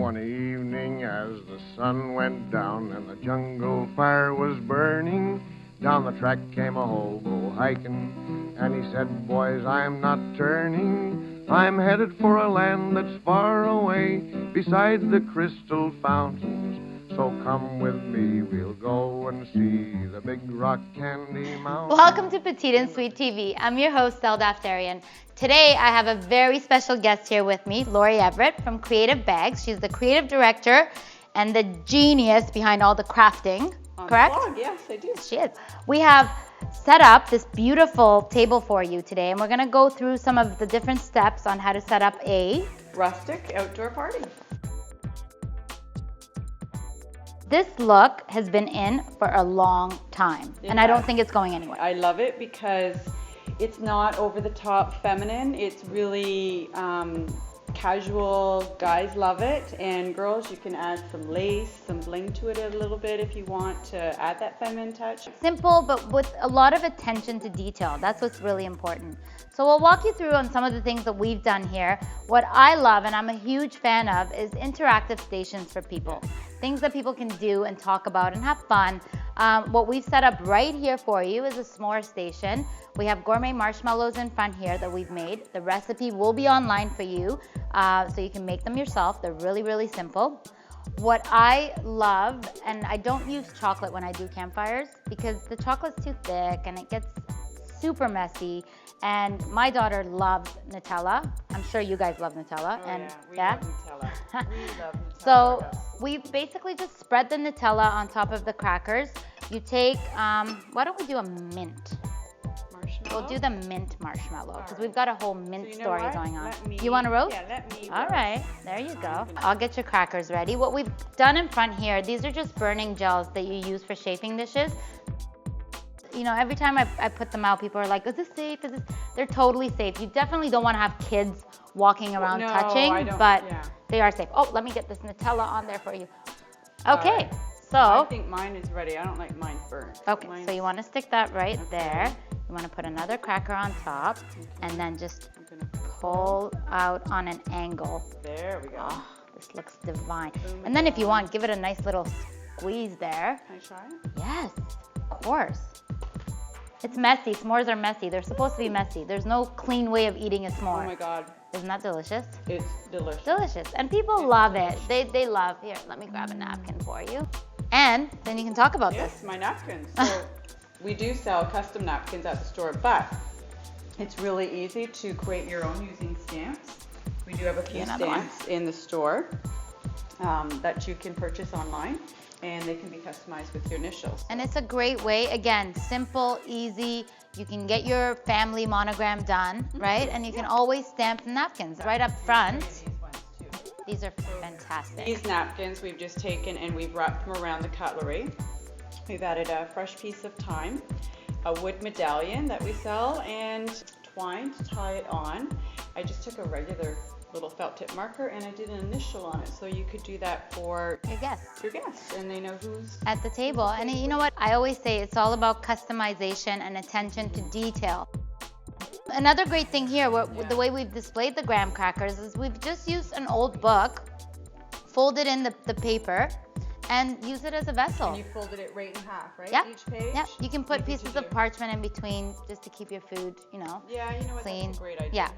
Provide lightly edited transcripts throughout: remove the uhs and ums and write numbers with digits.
one evening as the sun went down and the jungle fire was burning, down the track came a hobo hiking, and he said, boys, I'm not turning. I'm headed for a land that's far away, beside the crystal fountains. So come with me, we'll go and see the big rock candy mountain. Welcome to Petite and Sweet TV. I'm your host, Del Daftarian. Today, I have a very special guest here with me, Lori Everett from Creative Bags. She's the creative director and the genius behind all the crafting, correct? On the blog, yes, I do. She is. We have set up this beautiful table for you today, and we're gonna go through some of the different steps on how to set up a rustic outdoor party. This look has been in for a long time, and I don't think it's going anywhere. I love it because it's not over the top feminine. It's really casual. Guys love it, and girls, you can add some lace, some bling to it a little bit if you want to add that feminine touch. Simple, but with a lot of attention to detail. That's what's really important. So we'll walk you through on some of the things that we've done here. What I love, and I'm a huge fan of, is interactive stations for people. Things that people can do and talk about and have fun. What we've set up right here for you is a s'more station. We have gourmet marshmallows in front here that we've made. The recipe will be online for you, so you can make them yourself. They're really, really simple. What I love, and I don't use chocolate when I do campfires because the chocolate's too thick and it gets super messy. And my daughter loves Nutella. I'm sure you guys love Nutella. Oh, and we love Nutella. We love Nutella. So we basically just spread the Nutella on top of the crackers. You take, why don't we do a mint? Marshmallow? We'll do the mint marshmallow because we've got a whole mint story going on. Let me, you want to roast? Yeah, let me. All right, there you go. I'll get your crackers ready. What we've done in front here, these are just burning gels that you use for chafing dishes. You know, every time I put them out, people are like, is this safe? They're totally safe. You definitely don't want to have kids walking around touching, but they are safe. Oh, let me get this Nutella on there for you. Okay, so. I think mine is ready. I don't like mine burnt. Okay, so you want to stick that right there. You want to put another cracker on top and then just pull out on an angle. There we go. Oh, this looks divine. And then if you want, give it a nice little squeeze there. Can I try it? Yes, of course. It's messy. S'mores are messy. They're supposed to be messy. There's no clean way of eating a s'more. Oh my God. Isn't that delicious? It's delicious. Delicious. And people love it. They love. Here, let me grab a napkin for you. And then you can talk about this. this. My napkins. So we do sell custom napkins at the store, but it's really easy to create your own using stamps. We do have a few stamps in the store that you can purchase online, and they can be customized with your initials. And it's a great way, again, simple, easy. You can get your family monogram done, right? And you can always stamp the napkins right up front. These ones too. These are fantastic. These napkins we've just taken and we've wrapped them around the cutlery. We've added a fresh piece of thyme, a wood medallion that we sell, and twine to tie it on. I just took a regular little felt tip marker and I did an initial on it, so you could do that for Your guests. and they know who's At the table. And you know what? I always say it's all about customization and attention to detail. Another great thing here, the way we've displayed the graham crackers, is we've just used an old book, folded in the paper, and use it as a vessel. And you folded it right in half, right? Yep. Each page? Yep. You can put pieces of parchment in between just to keep your food, Yeah, you know what? clean. That's a great idea. Yeah.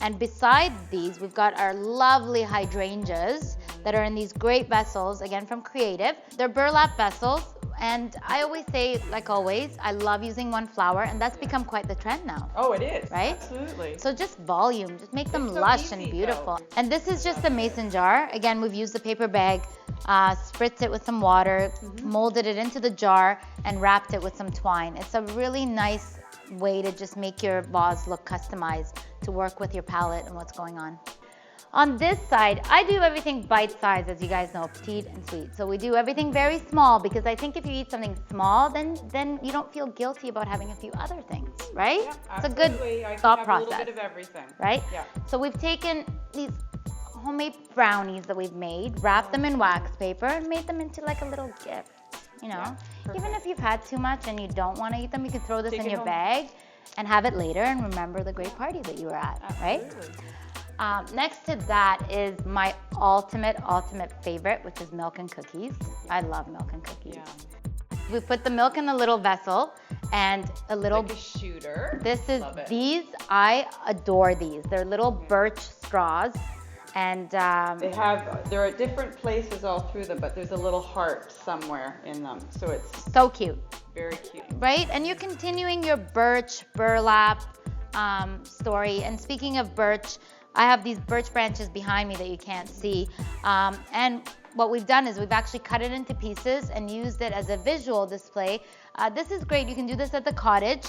And beside these, we've got our lovely hydrangeas that are in these great vessels, again from Creative. They're burlap vessels, and I always say, like always, I love using one flower, and that's become quite the trend now. Oh, it is. Right? Absolutely. So just volume, just make them It's so lush easy, and beautiful. though. And this is just a mason jar. Again, we've used the paper bag, spritzed it with some water, molded it into the jar, and wrapped it with some twine. It's a really nice way to just make your vase look customized to work with your palette and what's going on. On this side, I do everything bite-sized, as you guys know, petite and sweet. So we do everything very small because I think if you eat something small, then you don't feel guilty about having a few other things, right? Yeah, it's a good thought process. A little bit of everything. Right? Yeah. So we've taken these homemade brownies that we've made, wrapped them in wax paper, and made them into like a little gift. You know, even if you've had too much and you don't want to eat them, you can throw this in your bag and have it later and remember the great party that you were at, right? Next to that is my ultimate favorite, which is milk and cookies. I love milk and cookies. Yeah. We put the milk in a little vessel and a little. Like a shooter. This is Love it. these. I adore these. They're little birch straws, and They're at different places all through them, but there's a little heart somewhere in them, so it's so cute, very cute. right? And you're continuing your burlap story. And speaking of birch, I have these birch branches behind me that you can't see. And what we've done is we've actually cut it into pieces and used it as a visual display. This is great. You can do this at the cottage.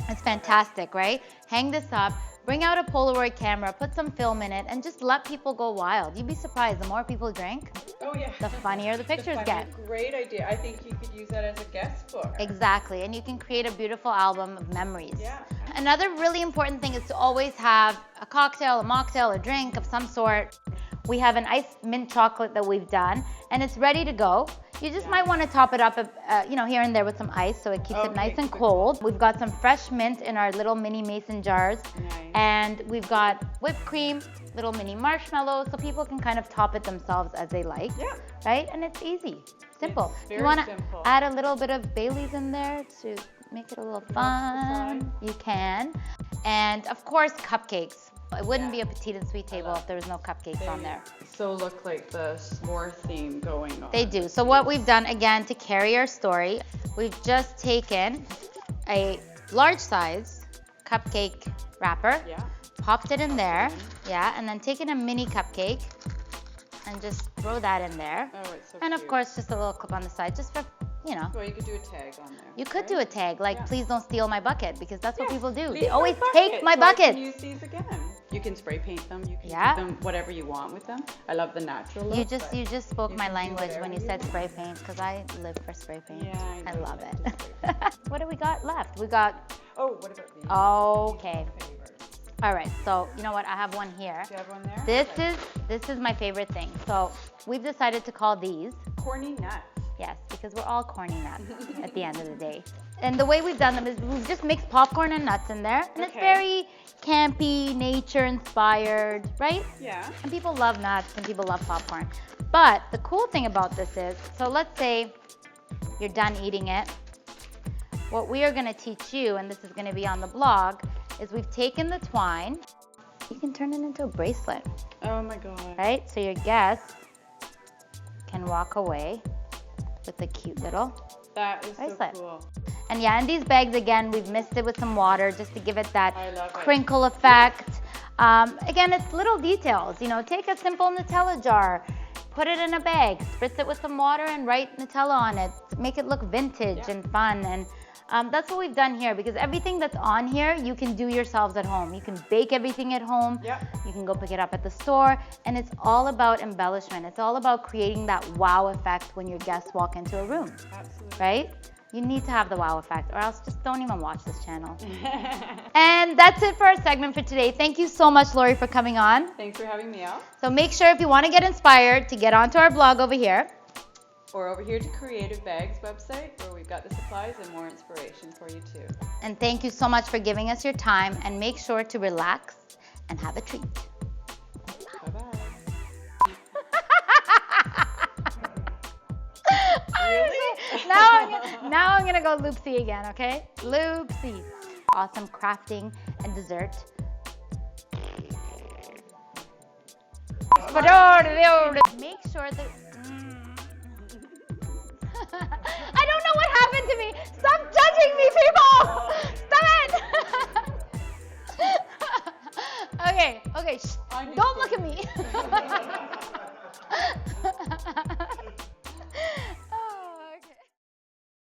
It's fantastic, right? Hang this up, bring out a Polaroid camera, put some film in it, and just let people go wild. You'd be surprised. The more people drink, Oh yeah. the funnier the pictures get. Great idea. I think you could use that as a guest book. Exactly, and you can create a beautiful album of memories. Yeah. Another really important thing is to always have a cocktail, a mocktail, a drink of some sort. We have an iced mint chocolate that we've done, and it's ready to go. You just might want to top it up, here and there with some ice so it keeps it nice and cold. We've got some fresh mint in our little mini mason jars. Nice. And we've got whipped cream, little mini marshmallows, so people can kind of top it themselves as they like. Yeah. Right? And it's easy, simple. It's If you very want to simple. add a little bit of Bailey's in there to make it a little fun, side. you can. And of course, cupcakes. It wouldn't be a petite and sweet table if there was no cupcakes on there. So look like the s'more theme going on. They do. So what we've done, again, to carry our story, we've just taken a large size cupcake wrapper, Yeah. popped it in there, yeah, and then taken a mini cupcake and just throw that in there. Oh, it's so And of cute. course, just a little clip on the side, just for, Well, you could do a tag on there. You could right? do a tag, like, Yeah. please don't steal my bucket, because that's what Yes, people do. leave They my always bucket take my so I can buckets. use these again. You can spray paint them. You can Yeah. do them whatever you want with them. I love the natural look. You just spoke you my can do language when whatever you you said want. spray paint, because I live for spray paint. Yeah, I know, love you it. love to spray What do we got left? We got, Oh, what about these? okay. These are favorites. All right, so you know what? I have one here. Do you have one there? This is my favorite thing. So we've decided to call these, Corny nuts. yes, because we're all corny nuts at the end of the day. And the way we've done them is we've just mixed popcorn and nuts in there, and it's Okay. very campy, nature inspired, right? Yeah. And people love nuts and people love popcorn. But the cool thing about this is, so let's say you're done eating it. What we are gonna teach you, and this is gonna be on the blog, is we've taken the twine. You can turn it into a bracelet, Oh my god. right? So your guests can walk away with a cute little That is bracelet. so cool. And yeah, in these bags, again, we've mixed it with some water just to give it that I love it. crinkle effect. Again, it's little details. Take a simple Nutella jar, put it in a bag, spritz it with some water, and write Nutella on it. Make it look vintage and fun. And that's what we've done here, because everything that's on here, you can do yourselves at home. You can bake everything at home. Yep. You can go pick it up at the store. And it's all about embellishment. It's all about creating that wow effect when your guests walk into a room. Absolutely. Right? You need to have the wow effect, or else just don't even watch this channel. And that's it for our segment for today. Thank you so much, Lori, for coming on. Thanks for having me out. So make sure if you want to get inspired to get onto our blog over here. Or over here to Creative Bags website, where we've got the supplies and more inspiration for you too. And thank you so much for giving us your time, and make sure to relax and have a treat. Bye-bye. Now I'm gonna go loopsy again, okay? Loopsy. Awesome crafting and dessert. Make sure that. I don't know what happened to me. Stop judging me, people. Stop it. Okay. Shh. Don't look at me.